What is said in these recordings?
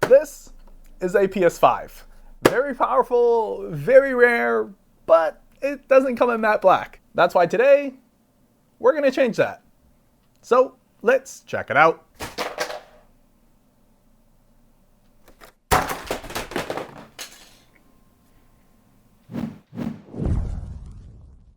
This is a PS5. Very powerful, very rare, but it doesn't come in matte black. That's why today, we're going to change that. So, let's check it out.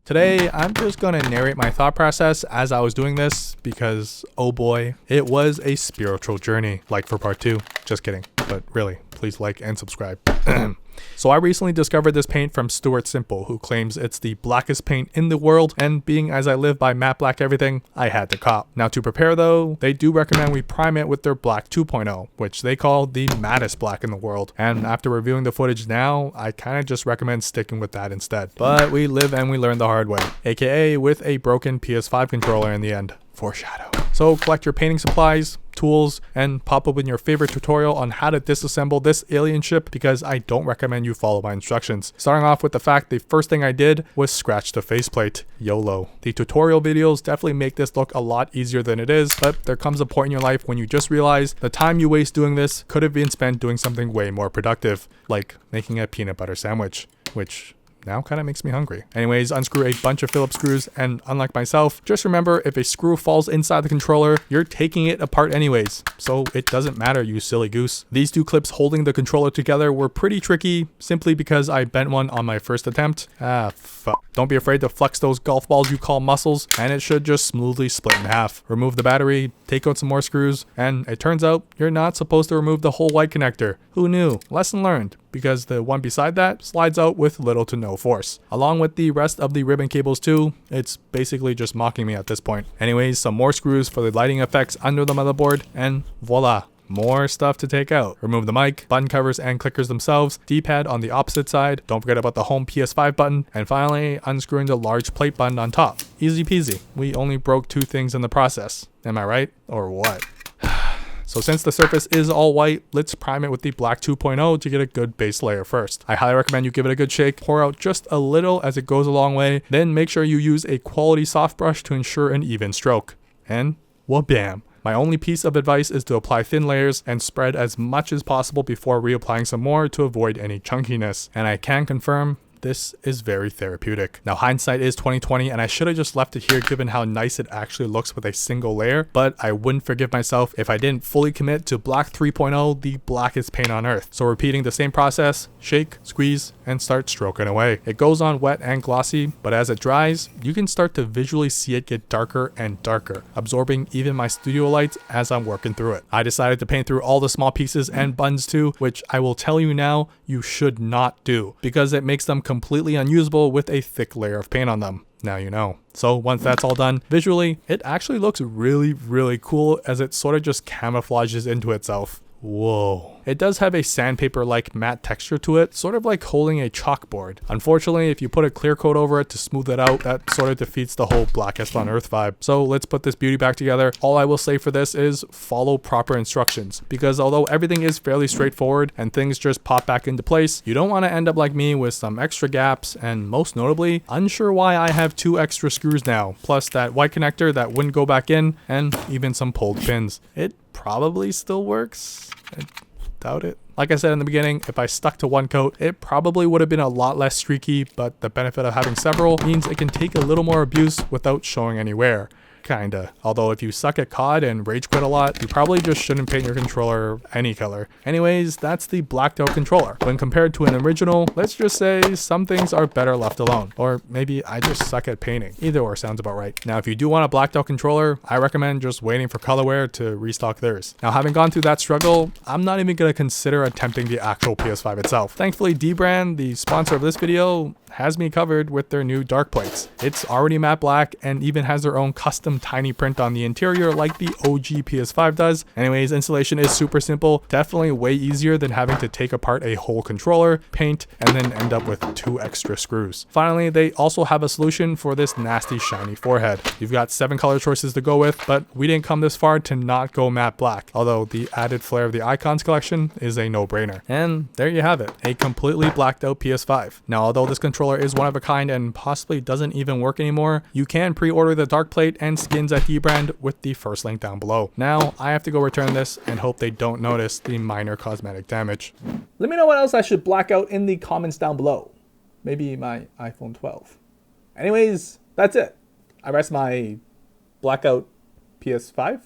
Today, I'm just going to narrate my thought process as I was doing this because, oh boy, it was a spiritual journey, like for part 2. Just kidding, but really, please like and subscribe. So I recently discovered this paint from Stuart Simple, who claims it's the blackest paint in the world, and being as I live by matte black everything, I had to cop. Now to prepare though, they do recommend we prime it with their Black 2.0, which they call the mattest black in the world, and after reviewing the footage now, I kinda just recommend sticking with that instead. But we live and we learn the hard way, aka with a broken PS5 controller in the end. Foreshadow. So collect your painting supplies, tools, and pop open your favorite tutorial on how to disassemble this alien ship because I don't recommend you follow my instructions. Starting off with the fact the first thing I did was scratch the faceplate. YOLO. The tutorial videos definitely make this look a lot easier than it is, but there comes a point in your life when you just realize the time you waste doing this could have been spent doing something way more productive, like making a peanut butter sandwich, which now kind of makes me hungry. Anyways, unscrew a bunch of Phillips screws, and unlike myself, just remember if a screw falls inside the controller, you're taking it apart anyways, so it doesn't matter, you silly goose. These two clips holding the controller together were pretty tricky, simply because I bent one on my first attempt. Fuck. Don't be afraid to flex those golf balls you call muscles, and it should just smoothly split in half. Remove the battery, take out some more screws, and it turns out you're not supposed to remove the whole white connector. Who knew? Lesson learned. Because the one beside that slides out with little to no force. Along with the rest of the ribbon cables too, it's basically just mocking me at this point. Anyways, some more screws for the lighting effects under the motherboard, and voila. More stuff to take out. Remove the mic, button covers and clickers themselves, D-pad on the opposite side, don't forget about the home PS5 button, and finally unscrewing the large plate button on top. Easy peasy. We only broke 2 things in the process. Am I right? Or what? So since the surface is all white, let's prime it with the Black 2.0 to get a good base layer first. I highly recommend you give it a good shake, pour out just a little as it goes a long way, then make sure you use a quality soft brush to ensure an even stroke. And wha-bam. My only piece of advice is to apply thin layers and spread as much as possible before reapplying some more to avoid any chunkiness. And I can confirm, this is very therapeutic. Now hindsight is 2020 and I should have just left it here given how nice it actually looks with a single layer, but I wouldn't forgive myself if I didn't fully commit to Black 3.0, the blackest paint on earth. So repeating the same process, shake, squeeze, and start stroking away. It goes on wet and glossy, but as it dries, you can start to visually see it get darker and darker, absorbing even my studio lights as I'm working through it. I decided to paint through all the small pieces and buttons too, which I will tell you now, you should not do, because it makes them completely unusable with a thick layer of paint on them. Now you know. So once that's all done, visually, it actually looks really cool as it sort of just camouflages into itself. Whoa. It does have a sandpaper-like matte texture to it, sort of like holding a chalkboard. Unfortunately, if you put a clear coat over it to smooth it out, that sort of defeats the whole blackest on earth vibe. So let's put this beauty back together. All I will say for this is follow proper instructions, because although everything is fairly straightforward and things just pop back into place, you don't want to end up like me with some extra gaps and most notably, unsure why I have 2 extra screws now, plus that white connector that wouldn't go back in and even some pulled pins. It probably still works. I doubt it. Like I said in the beginning, if I stuck to one coat, it probably would have been a lot less streaky, but the benefit of having several means it can take a little more abuse without showing any wear. Kinda. Although if you suck at COD and rage quit a lot, you probably just shouldn't paint your controller any color. Anyways, that's the blacked out controller. When compared to an original, let's just say some things are better left alone. Or maybe I just suck at painting. Either or sounds about right. Now if you do want a blacked out controller, I recommend just waiting for Colorware to restock theirs. Now having gone through that struggle, I'm not even going to consider attempting the actual PS5 itself. Thankfully D-Brand, the sponsor of this video, has me covered with their new dark plates. It's already matte black and even has their own custom tiny print on the interior like the OG PS5 does. Anyways, installation is super simple, definitely way easier than having to take apart a whole controller, paint, and then end up with 2 extra screws. Finally, they also have a solution for this nasty shiny forehead. You've got 7 color choices to go with, but we didn't come this far to not go matte black, although the added flair of the icons collection is a no-brainer. And there you have it, a completely blacked out PS5. Now although this controller is one of a kind and possibly doesn't even work anymore, you can pre-order the dark plate and find skins at dbrand with the first link down below. Now I have to go return this and hope they don't notice the minor cosmetic damage. Let me know what else I should black out in the comments down below. Maybe my iPhone 12. Anyways, that's it. I rest my Blackout PS5.